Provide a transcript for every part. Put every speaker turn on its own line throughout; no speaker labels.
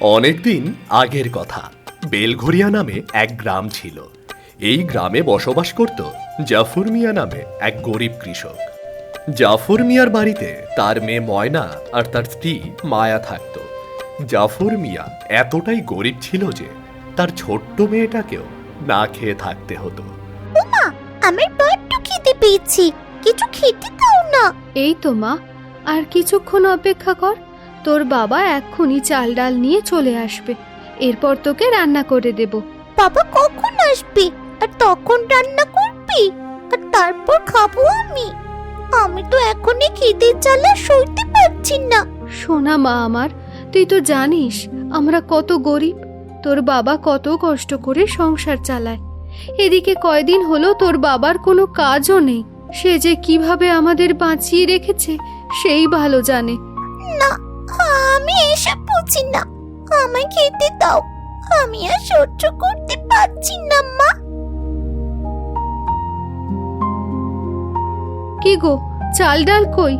অনেকদিন আগের কথা। বেলঘরিয়া নামে এক গ্রাম ছিল। এই গ্রামে বসবাস করত জাফর মিয়া নামে এক গরিব কৃষক। জাফর মিয়ার বাড়িতে তার মেয়ে ময়না আর তার স্ত্রী মায়া থাকত। জাফর মিয়া এতটাই গরিব ছিল যে তার ছোট্ট মেয়েটাকেও না খেয়ে থাকতে হতো।
ওমা, আমার বড্ড খিদে পেয়েছে, কিছু খেতে দাও না।
এই তো মা, আর কিছুক্ষণ অপেক্ষা কর, তোর বাবা এক্ষুনি চাল ডাল নিয়ে চলে আসবে, এরপর তোকে রান্না করে দেব।
বাবা কখন আসবে আর তখন রান্না করবি আর তারপর খাবো আমি? আমি তো এখনই খিদের জ্বালা সইতে পারছি না।
সোনা মা আমার, তুই তো জানিস আমরা কত গরিব, তোর বাবা কত কষ্ট করে সংসার চালায়। এদিকে কয়দিন হলো তোর বাবার কোনো কাজও নেই, সে যে কিভাবে আমাদের বাঁচিয়ে রেখেছে সেই ভালো জানে।
না, আমি এসব বুঝি না, আমায় খেতে দাও, আমি আর সহ্য করতে পারছি না মা।
কি গো, চাল ডাল কই?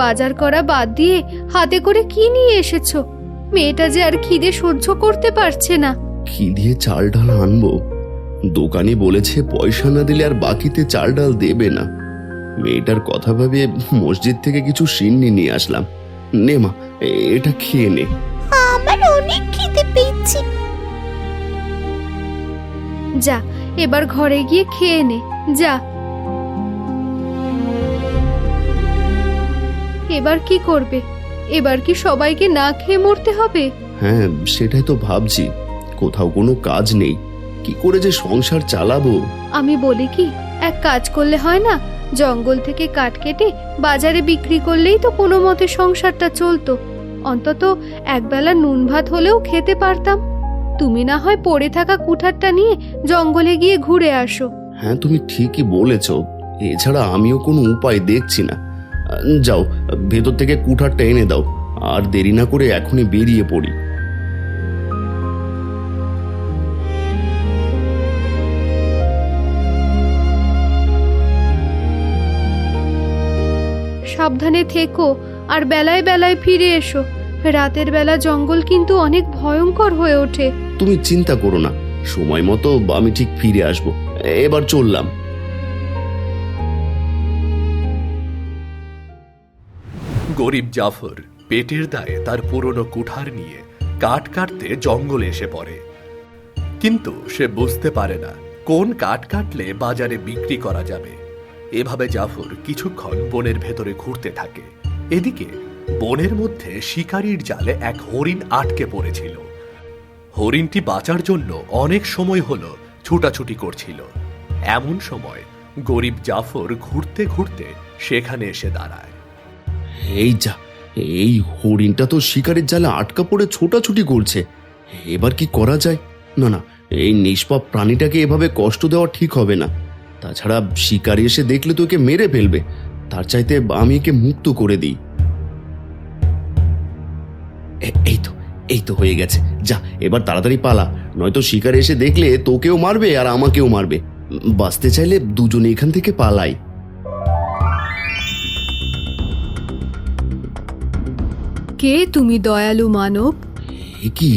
বাজার করা বাদ দিয়ে হাতে করে কি নিয়ে এসেছো? মেয়েটা যে আর খিদে সহ্য করতে পারছে না।
কি দিয়ে চাল ডাল আনবো? দোকানি বলেছে পয়সা না দিলে আর বাকিতে চাল ডাল দেবে না। মেয়েটার কথা ভেবে মসজিদ থেকে কিছু সিন্নি নিয়ে আসলাম। নে মা, এটা খেয়ে নে।
আমার অনেক খিদে পেয়েছে।
যা, এবার ঘরে গিয়ে খেয়ে নে, যা। এবার কি করবে? এবার কি সবাইকে না খেয়ে মরতে হবে?
হ্যাঁ, সেটাই তো ভাবছি। কোথাও কোনো কাজ নেই, কি করে যে সংসার চালাবো।
আমি বলি কি, এক কাজ করলে হয় না? জঙ্গল থেকে কাঠ কেটে বাজারে বিক্রি করলেই তো কোনো মতে সংসারটা চলতো। অন্তত একবেলা নুন ভাত হলেও খেতে পারতাম। তুমি না হয় পড়ে থাকা কুঠারটা নিয়ে জঙ্গলে গিয়ে ঘুরে আসো।
হ্যাঁ, তুমি ঠিকই বলেছ। এছাড়া আমিও কোনো উপায় দেখছি না। যাও, ভেতর থেকে কুঠারটা এনে দাও, আর দেরি না করে এখনই বেরিয়ে পড়ি।
সাবধানে থেকো, আর বেলায় বেলায় ফিরে এসো। রাতের বেলা জঙ্গল কিন্তু অনেক ভয়ঙ্কর হয়ে ওঠে।
তুমি চিন্তা করো না, সময় মতো আমি ঠিক ফিরে আসব। এবার চললাম।
গরিব জাফর পেটের দায়ে তার পুরনো কুঠার নিয়ে কাঠ কাটতে জঙ্গলে এসে পড়ে। কিন্তু সে বুঝতে পারে না কোন কাঠ কাটলে বাজারে বিক্রি করা যাবে। এভাবে জাফর কিছুক্ষণ বনের ভেতরে ঘুরতে থাকে। এদিকে বনের মধ্যে শিকারীর জালে এক হরিণ আটকে পড়েছিল। হরিণটি বাঁচার জন্য অনেক সময় হলো ছুটাছুটি করছিল। এমন সময় গরিব জাফর ঘুরতে ঘুরতে সেখানে এসে দাঁড়ায়।
এই যা, এই হরিণটা তো শিকারের জালে আটকা পড়ে ছোটাছুটি করছে। এবার কি করা যায়? না না, এই নিষ্পাপ প্রাণীটাকে এভাবে কষ্ট দেওয়া ঠিক হবে না। তাছাড়া শিকারি এসে দেখলে তো একে মেরে ফেলবে। তার চাইতে আমি একে মুক্ত করে দিই। এই তো হয়ে গেছে। যা, এবার তাড়াতাড়ি পালা, নয়তো শিকারি এসে দেখলে তোকেও মারবে আর আমাকেও মারবে। বাঁচতে চাইলে দুজনে এখান থেকে পালাই।
কে তুমি দয়ালু মানব?
এ কি,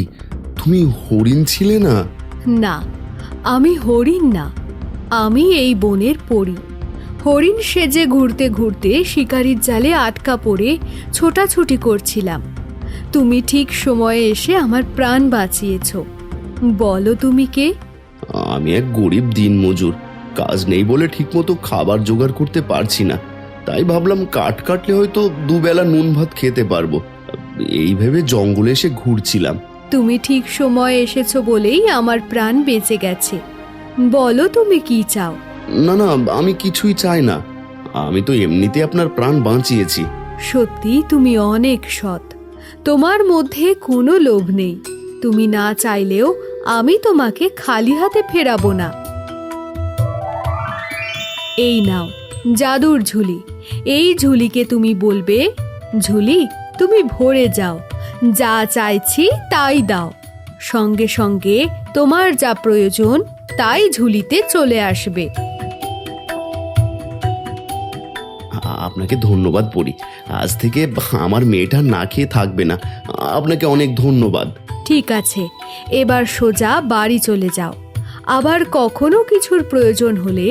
তুমি হরিণ ছিলে না?
না, আমি হরিণ না, আমি এই বনের পরী। হরিণ সেজে ঘুরতে ঘুরতে শিকারীর জালে আটকা পড়ে ছোটাছুটি করছিলাম। তুমি ঠিক সময়ে এসে আমার প্রাণ বাঁচিয়েছ। বলো তুমি কে?
আমি এক গরিব দিনমজুর, কাজ নেই বলে ঠিকমতো খাবার জোগাড় করতে পারছি না। তাই ভাবলাম কাঠ কাটলে হয়তো দুবেলা নুন ভাত খেতে পারবো। এই ভেবে জঙ্গলে এসে ঘুরছিলাম।
তুমি ঠিক সময়ে এসেছো বলেই আমার প্রাণ বেঁচে গেছে। বলো তুমি কি চাও?
না না, আমি কিছুই চাই না। আমি তো এমনিতে আপনার প্রাণ বাঁচিয়েছি।
সত্যি তুমি অনেক সৎ, তোমার মধ্যে কোনো লোভ নেই। তুমি না চাইলেও আমি তোমাকে খালি হাতে ফেরাবো না। এই নাও জাদুর ঝুলি। এই ঝুলিকে তুমি বলবে, ঝুলি তুমি ভরে যাও, যা চাইছি তাই দাও। সঙ্গে সঙ্গে তোমার যা প্রয়োজন তাই ঝুলিতে চলে আসবে।
আপনাকে ধন্যবাদ পড়ি। আজ থেকে আমার মেয়েটা না খেয়ে থাকবে না। আপনাকে অনেক ধন্যবাদ।
ঠিক আছে, এবার সোজা বাড়ি চলে যাও। আবার কখনো কিছুর প্রয়োজন হলে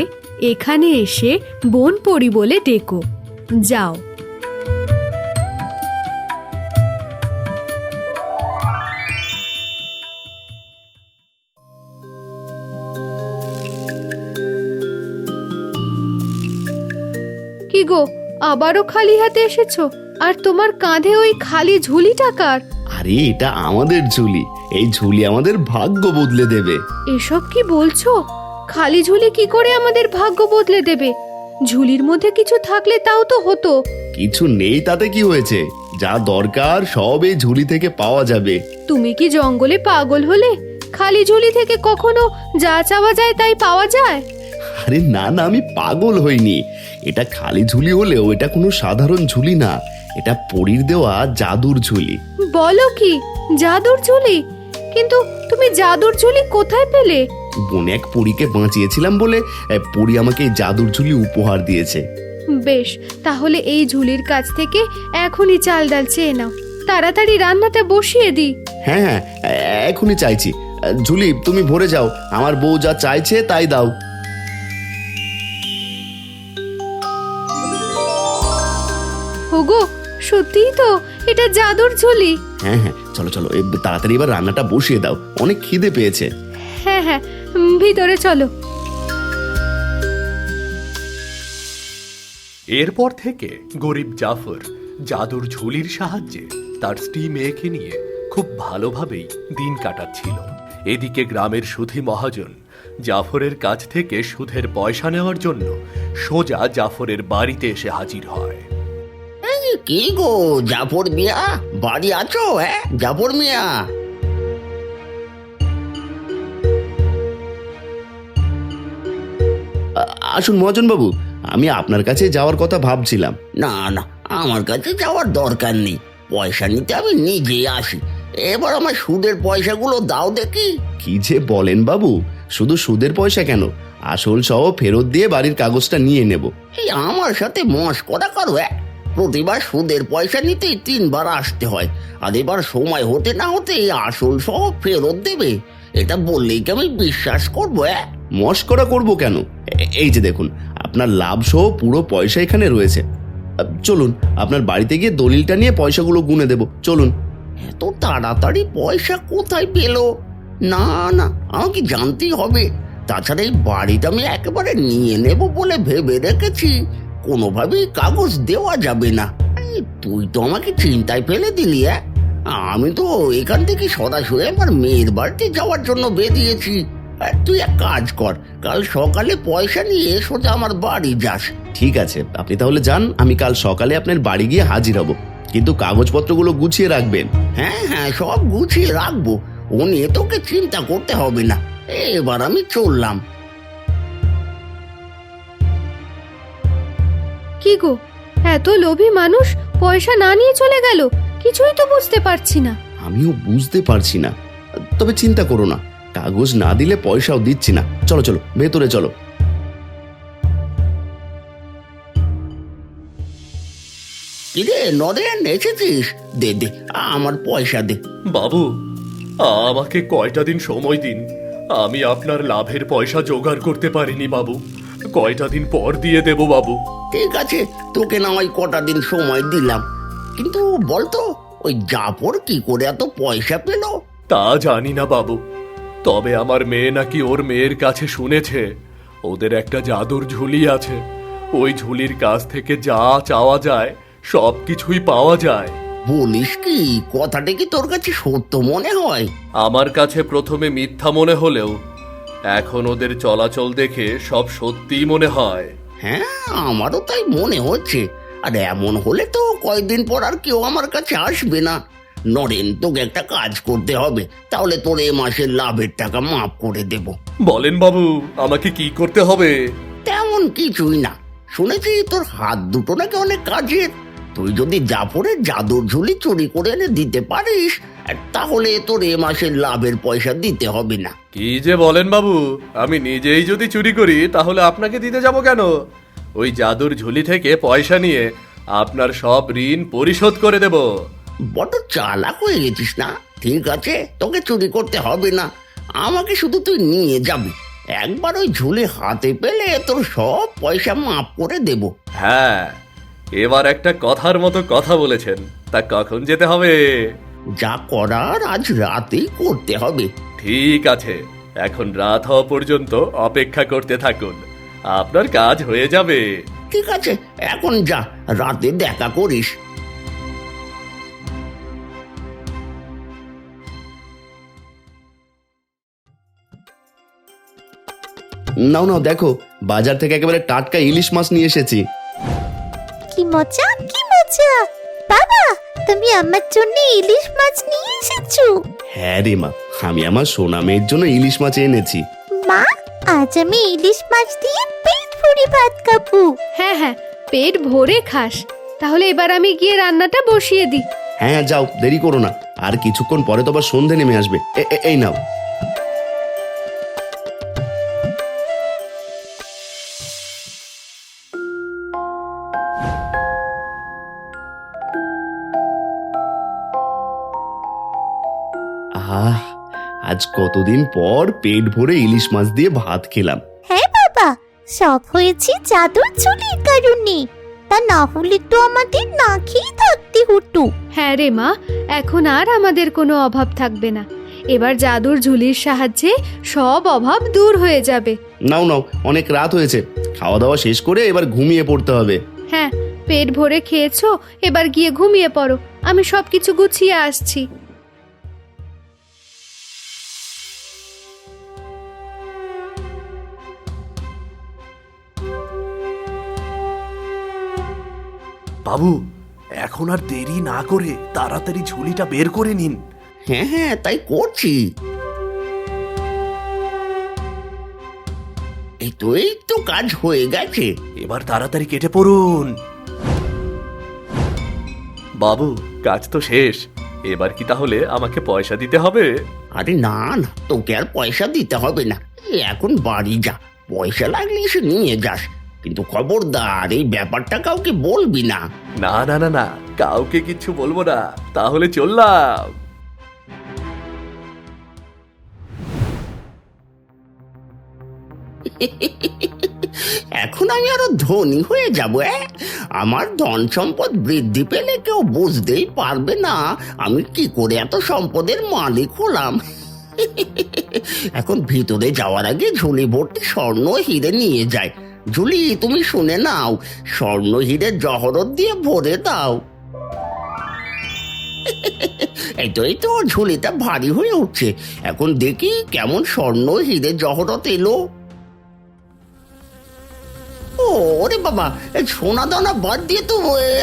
এখানে এসে বোন পড়ি বলে ডেকো। যাও। কি গো, আবারও খালি হাতে এসেছো? আর তোমার কাঁধে ওই খালি ঝুলি টাকার?
আরে এটা আমাদের ঝুলি, এই ঝুলি আমাদের ভাগ্য বদলে দেবে।
এসব কি বলছো? খালি ঝুলি কি করে আমাদের ভাগ্য বদলে দেবে? ঝুলির মধ্যে কিছু থাকলে তাও তো হতো।
কিছু নেই তাতে কি হয়েছে? যা দরকার সব এই ঝুলি থেকে পাওয়া যাবে।
তুমি কি জঙ্গলে পাগল হলে? খালি ঝুলি থেকে কখনো যা চাওয়া যায় তাই পাওয়া যায়?
আরে না না, আমি পাগল হইনি। এটা খালি ঝুলি হলেও এটা কোনো সাধারণ ঝুলি না, এটা পরীর দেওয়া জাদুর ঝুলি।
বলো কি, জাদুর ঝুলি? কিন্তু তুমি জাদুর ঝুলি কোথায় পেলে?
বনে এক পরীকে বাঁচিয়েছিলাম বলে পরী আমাকে এই জাদুর ঝুলি উপহার দিয়েছে।
বেশ, তাহলে এই ঝুলির কাছ থেকে এখনই চাল ডাল চেয়ে নাও। তাড়াতাড়ি রান্নাটা বসিয়ে দিই।
হ্যাঁ হ্যাঁ, এখনই চাইছি। ঝুলি তুমি ভরে যাও, আমার বউ যা চাইছে তাই দাও।
ওগো, সত্যিই তো এটা জাদুর ঝুলি।
হ্যাঁ হ্যাঁ, চলো চলো, তাড়াতাড়ি এবার রান্নাটা বসিয়ে দাও, অনেক খিদে পেয়েছে।
হ্যাঁ হ্যাঁ, ভিতরে চলো।
এরপর থেকে গরিব জাফর জাদুর ঝুলির সাহায্যে তার স্ত্রী মেয়েকে নিয়ে খুব ভালোভাবেই দিন কাটাচ্ছিল। এদিকে গ্রামের সুধী মহাজন জাফরের কাছ থেকে সুদের পয়সা নেওয়ার জন্য সোজা জাফরের বাড়িতে এসে হাজির হয়।
কি গো জাফর মিয়া, বাড়ি আছো? হ্যাঁ জাফর মিয়া,
আসুন মহাজন বাবু, আমি আপনার কাছে যাওয়ার কথা ভাবছিলাম।
না না, আমার কাছে যাওয়ার দরকার নেই। পয়সা নিতে আমি নিজেই আসি। এবার আমার সুদের পয়সাগুলো দাও দেখি।
কি যে বলেন বাবু, শুধু সুদের পয়সা কেন, আসল সহ ফেরত দিয়ে বাড়ির কাগজটা নিয়ে নেব।
এই আমার সাথে মস্করা করো? প্রতিবার সুদের পয়সা নিতেই 3 বার আসতে হয়, আর এবার সময় হতে না হতে আসল সহ ফেরত দেবে? এটা বললেই কি আমি বিশ্বাস করবো?
মস্করা করব কেন? এই যে দেখুন, আপনার লাভ সহ পুরো পয়সা এখানে রয়েছে। চলুন, আপনার বাড়িতে গিয়ে দলিলটা নিয়ে পয়সাগুলো গুনে দেব, চলুন।
এত তাড়াতাড়ি পয়সা কোথায় পেলো? না না, আমাকে জানতেই হবে। তাছাড়া এই বাড়িটা আমি একেবারে নিয়ে নেব বলে ভেবে রেখেছি, কোনোভাবেই কাগজ দেওয়া যাবে না। এই, তুই তো আমাকে চিন্তায় ফেলে দিলি। আমি তো এখান থেকে সরাসরি আমার মেয়ের বাড়িতে যাওয়ার জন্য বেরিয়েছি। তুই এক কাজ কর, কাল সকালে পয়সা নিয়ে সোজা আমার বাড়ি যাস।
ঠিক আছে, আপনি তাহলে যান, আমি কাল সকালে আপনার বাড়ি গিয়ে হাজির হব, কিন্তু কাগজপত্রগুলো গুছিয়ে রাখবেন।
হ্যাঁ হ্যাঁ, সব গুছিয়ে রাখবো, ও নিয়ে তোকে চিন্তা করতে হবে না। এবার আমি চললাম।
কি গো, এত লোভী মানুষ পয়সা না নিয়ে চলে গেল? কিছুই তো বুঝতে পারছি না।
আমিও বুঝতে পারছি না, তবে চিন্তা করো না, কাগজ না দিলে পয়সাও দিচ্ছি না। চলো চলো, ভেতরে চলো।
কিরে নরেন, এসেছিস? দে দে, আমার পয়সা দে।
বাবু, আমাকে কয়টা দিন সময় দিন, আমি আপনার লাভের পয়সা জোগাড় করতে পারিনি বাবু। কয়টা দিন পর দিয়ে দেব বাবু।
ঠিক আছে, তোকে না হয় কটা দিন সময় দিলাম, কিন্তু বলতো ওই জাফর কি করে এত পয়সা পেল?
তা জানি না বাবু, তবে আমার মেয়ে নাকি ওর মেয়ের কাছে শুনেছে ওদের একটা জাদুর ঝুলি আছে, ওই ঝুলির কাছ থেকে যা চাওয়া যায় সব কিছুই পাওয়া যায়।
বলিস কি? কথাটা কি তোর কাছে সত্য মনে হয়?
আমার কাছে প্রথমে মিথ্যা মনে হলেও এখন ওদের চলাচল দেখে সব সত্যিই মনে হয়।
হ্যাঁ, আমারও তাই মনে হচ্ছে। আর এমন হলে তো কয়েকদিন পর আর কেউ আমার কাছে আসবে না। নরেন, তোকে একটা কাজ করতে হবে, তাহলে তোর এ মাসের লাভের টাকা মাফ করে দেব।
বলেন বাবু, আমাকে কি করতে হবে?
তেমন কিছুই না, শুনেছি তোর হাত দুটো নাকি অনেক কাজের। তুই যদি জাফরের জাদুর ঝুলি চুরি করে এনে দিতে পারিস, তাহলে তোর এ মাসের লাভের পয়সা দিতে হবে না।
কি যে বলেন বাবু, আমি নিজেই যদি চুরি করি তাহলে আপনাকে দিতে যাব কেন? ওই জাদুর ঝুলি থেকে পয়সা নিয়ে আপনার সব ঋণ পরিশোধ করে দেব।
বড্ড চালাক হয়ে গেছিস না? ঠিক আছে, তোকে চুরি করতে হবে না, আমাকে শুধু তুই নিয়ে যাবি। একবার ওই ঝুলি হাতে পেলে তোর সব পয়সা মাফ করে দেব।
হ্যাঁ, এবার একটা কথার মতো কথা বলেছেন। তা কখন যেতে হবে?
যা করার আজ রাতেই করতে হবে।
ঠিক আছে, এখন রাত হওয়া পর্যন্ত অপেক্ষা করতে থাকুন, আপনার কাজ হয়ে যাবে।
ঠিক আছে, এখন যা, রাতে দেখা করিস।
নাও নাও, দেখো বাজার থেকে একেবারে টাটকা ইলিশ মাছ নিয়ে এসেছি।
কি মজা, কি মজা! বাবা, তুমি আমার জন্য ইলিশ মাছ নিয়ে এসেছো?
হ্যাঁ রে মা, আমি আমার সোনা মেয়ের জন্য ইলিশ মাছ এনেছি।
মা, আজ আমি ইলিশ মাছ দিয়ে পেট ভরে ভাত খাবো।
হ্যাঁ হ্যাঁ, পেট ভরে খাস। তাহলে এবার আমি গিয়ে রান্নাটা বসিয়ে দিই।
হ্যাঁ যাও, দেরি করো না, আর কিছুক্ষণ পরে তো আবার সন্ধে নেমে আসবে। এই নাও। আহ, আজ কতদিন পর পেট ভরে ইলিশ মাছ দিয়ে ভাত খেলাম।
হ্যাঁ বাবা, সব হয়েছে জাদুর ঝুলির কারণে। তা না হলে তো আমাদের না খেয়ে থাকতে হতো।
হ্যাঁ রে মা, এখন আর আমাদের কোনো অভাব থাকবে না। এবার জাদুর ঝুলির সাহায্যে সব অভাব দূর হয়ে যাবে।
নাও নাও, অনেক রাত হয়েছে, খাওয়া দাওয়া শেষ করে এবার ঘুমিয়ে পড়তে হবে।
হ্যাঁ, পেট ভরে খেয়েছো, এবার গিয়ে ঘুমিয়ে পড়ো। আমি সব কিছু গুছিয়ে আসছি।
বাবু, এখন আর দেরি না করে তাড়াতাড়ি ঝুলিটা বের করে নিন।
হ্যাঁ হ্যাঁ, তাই করছি। এই তো কাজ হয়ে গেছে।
এবার তাড়াতাড়ি কেটে পড়ুন। বাবু, কাজ তো শেষ। এবার কি তাহলে আমাকে পয়সা দিতে হবে?
আরে না না, তোকে আর পয়সা দিতে হবে না। এখন বাড়ি যা, পয়সা লাগলে এসে নিয়ে যাস, কিন্তু খবরদার এই ব্যাপারটা কাউকে বলবি না।
না না না না, কাউকে কিচ্ছু বলবো না। তাহলে চললাম।
এখন আমি আরো ধনী হয়ে যাব। আমার ধন সম্পদ বৃদ্ধি পেলে কেউ বুঝতেই পারবে না আমি কি করে এত সম্পদের মালিক হলাম। এখন ভিতরে যাওয়ার আগে ঝুলি ভর্তি স্বর্ণ হিরে নিয়ে যায়। ঝুলি, তুমি শুনে নাও, স্বর্ণ হিরে জহরত দিয়ে ভরে দাও। এই তো ঝুলিটা ভারী হয়ে উঠছে। এখন দেখি কেমন স্বর্ণ হিরে জহরত এলো। ওরে বাবা, সোনা দানা বাদ দিয়ে তো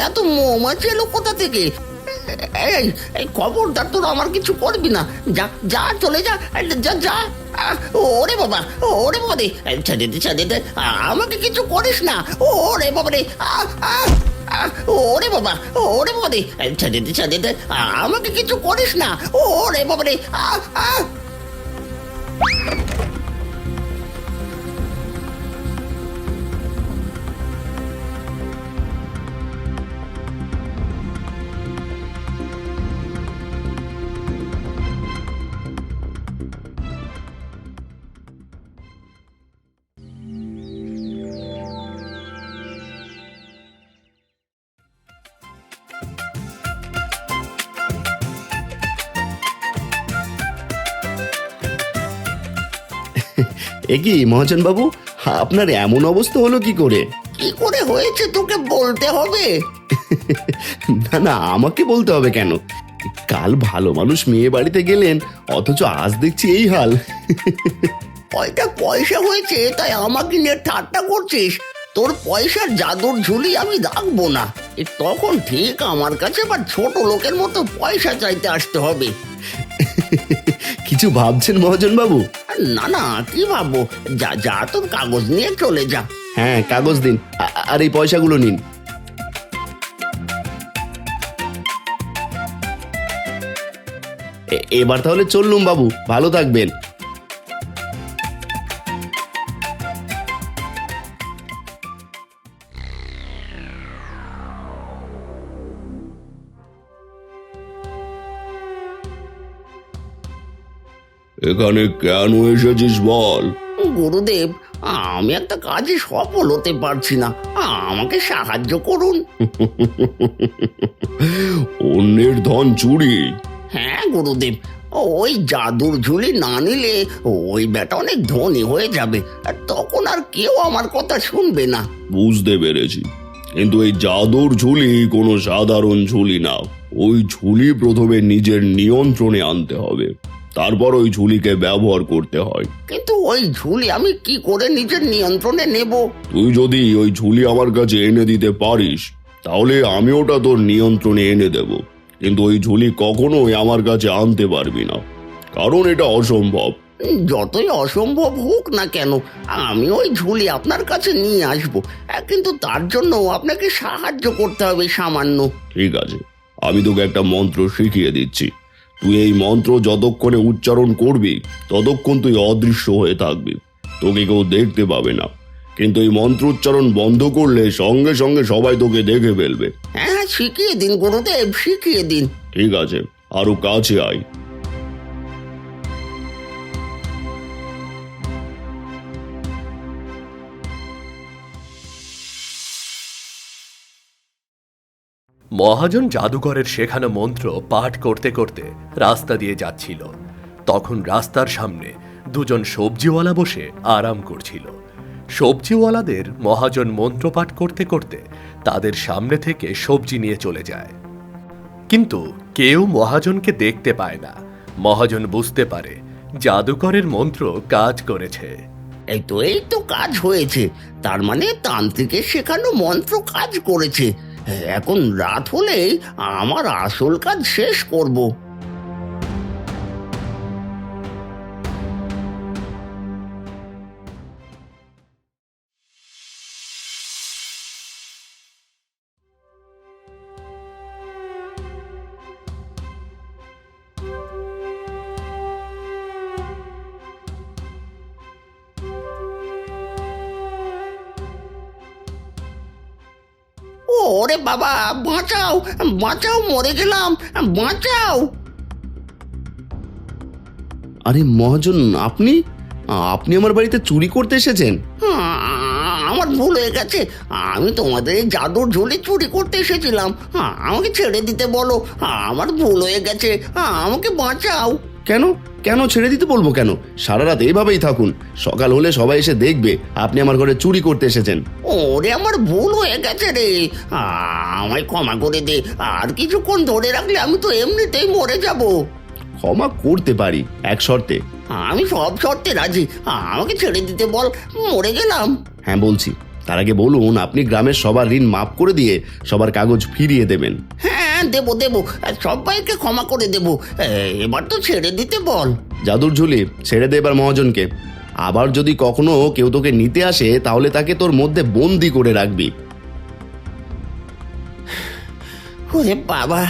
এত মৌমাছি এলো কোথা থেকে? এই খবরদার, তোর আমার কিছু করবি না। যা যা, চলে যা, যা যা। ওরে বাবা, ওরে বাবা রে, ছেড়ে দে, আমাকে কিছু করিস না। ওরে বাবা রে, ওরে বাবা, ওরে বাবা রে, ছেড়ে দে, আমাকে কিছু করিস না। ওরে বাবা রে,
এ কি মহাজন বাবু, আপনার এমন অবস্থা হলো কি করে?
কি করে হয়েছে তোকে বলতে হবে?
না না, আমাকে বলতে হবে কেন? কাল ভালো মানুষ মেয়ে বাড়িতে গেলেন, অথচ আজ দেখছি এই হাল।
কয়টা পয়সা হয়েছে তাই আমাকে নিয়ে ঠাট্টা করছিস? তোর পয়সার জাদুর ঝুলি আমি রাখবো না। তখন ঠিক আমার কাছে আবার ছোট লোকের মতো পয়সা চাইতে আসতে হবে।
কিছু ভাবছেন মহাজন বাবু?
না না, কি ভাববো? যা যা, তোর কাগজ নিয়ে চলে যা।
হ্যাঁ, কাগজ দিন, আর এই পয়সাগুলো নিন। এবার তাহলে চললুম বাবু, ভালো থাকবেন। এখানে কেন এসেছিস বল?
গুরুদেব, আমি একটা কাজে সফল হতে পারছি না, আমাকে সাহায্য করুন।
অন্যের ধন চুরি?
হ্যাঁ গুরুদেব, ওই জাদুর ঝুলি না নিলে ওই বেটা অনেক ধনী হয়ে যাবে, আর তখন আর কেউ আমার কথা শুনবে না।
বুঝতে পেরেছি, কিন্তু এই জাদুর ঝুলি কোনো সাধারণ ঝুলি না। ওই ঝুলি প্রথমে নিজের নিয়ন্ত্রণে আনতে হবে, তারপর ওই ঝুলিকে ব্যবহার করতে হয়।
কিন্তু ওই ঝুলি আমি কি করে নিজের নিয়ন্ত্রণে নেব?
তুই যদি ওই ঝুলি আমার কাছে এনে দিতে পারিস, তাহলে আমি ওটা তোর নিয়ন্ত্রণে এনে দেব। কিন্তু ওই ঝুলি কখনোই আমার কাছে আনতে পারবি না, কারণ এটা অসম্ভব।
যতই অসম্ভব হোক না কেন, আমি ওই ঝুলি আপনার কাছে নিয়ে আসবো, কিন্তু তার জন্য আপনাকে সাহায্য করতে হবে সামান্য।
ঠিক আছে, আমি তোকে একটা মন্ত্র শিখিয়ে দিচ্ছি। তুই এই মন্ত্র যতক্ষণে উচ্চারণ করবি ততক্ষণ তুই অদৃশ্য হয়ে থাকবি, তোকে কেউ দেখতে পাবে না। কিন্তু এই মন্ত্র উচ্চারণ বন্ধ করলে সঙ্গে সঙ্গে সবাই তোকে দেখে ফেলবে।
হ্যাঁ, শিখিয়ে দিন গুরুদেব, শিখিয়ে দিন।
ঠিক আছে, আরো কাছে আয়।
মহাজন জাদুকরের শেখানো মন্ত্র পাঠ করতে করতে রাস্তা দিয়ে যাচ্ছিল। তখন রাস্তার সামনে দুজন সবজিওয়ালা বসে আরাম করছিল। সবজিওয়ালাদের মহাজন মন্ত্র পাঠ করতে করতে তাদের সামনে থেকে সবজি নিয়ে চলে যায়, কিন্তু কেউ মহাজনকে দেখতে পায় না। মহাজন বুঝতে পারে জাদুকরের মন্ত্র কাজ করেছে।
এই তো কাজ হয়েছে, তার মানে তান্ত্রিকের শেখানো মন্ত্র কাজ করেছে। এখন রাত হলেই আমার আসল কাজ শেষ করব। ওরে বাবা, বাঁচাও বাঁচাও, মরে গেলাম, বাঁচাও।
আরে মহাজন, আপনি আপনি আমার বাড়িতে চুরি করতে এসেছেন?
আমার ভুল হয়ে গেছে, আমি তোমাদের এই জাদুর ঝুলি চুরি করতে এসেছিলাম, আমাকে ছেড়ে দিতে বলো, আমার ভুল হয়ে গেছে, আমাকে বাঁচাও।
কেন কেন ছেড়ে দিতে বলবো কেন? সারা রাত এইভাবেই থাকুন, সকাল হলে সবাই এসে দেখবে আপনি আমার ঘরে চুরি করতে এসেছেন।
ওরে আমার ভুল হয়ে গেছে রে, আমায় ক্ষমা করে দে, আর কিছুক্ষণ ধরে রাখলে আমি তো এমনিতেই মরে যাব।
ক্ষমা করতে পারি এক শর্তে।
আমি সব শর্তে রাজি, আমাকে ছেড়ে দিতে বল, মরে গেলাম।
হ্যাঁ বলছি, তার আগে বলুন আপনি গ্রামের সবার ঋণ মাফ করে দিয়ে সবার কাগজ ফিরিয়ে দেবেন।
হ্যাঁ দেবো দেবো, সবাইকে ক্ষমা করে দেবো, এবার তো ছেড়ে দিতে বল।
জাদুর ঝুলি ছেড়ে দে এবার মহাজনকে। আবার যদি কখনো কেউ তোকে নিতে আসে তাহলে তাকে তোর মধ্যে বন্দি করে রাখবি।
ওরে বাবা,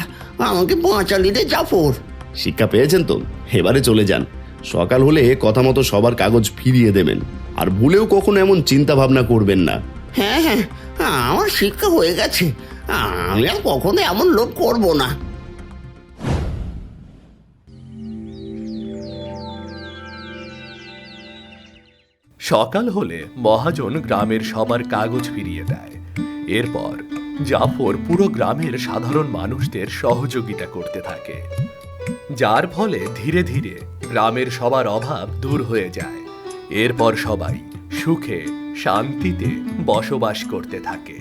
আমাকে বাঁচালি রে জাফর।
শিক্ষা পেয়েছেন তো, এবারে চলে যান। সকাল হলে কথা মতো সবার কাগজ ফিরিয়ে দেবেন, আর ভুলেও কখনো এমন চিন্তা ভাবনা করবেন না।
হ্যাঁ হ্যাঁ, আমার শিক্ষা হয়ে গেছে, আমি আর কখনো এমন লোক করব না।
সকাল হলে মহাজন গ্রামের সবার কাগজ ফিরিয়ে দেয়। এরপর জাফর পুরো গ্রামের সাধারণ মানুষদের সহযোগিতা করতে থাকে, যার ফলে ধীরে ধীরে গ্রামের সবার অভাব দূর হয়ে যায়। এরপর সবাই সুখে শান্তিতে বসবাস করতে থাকে।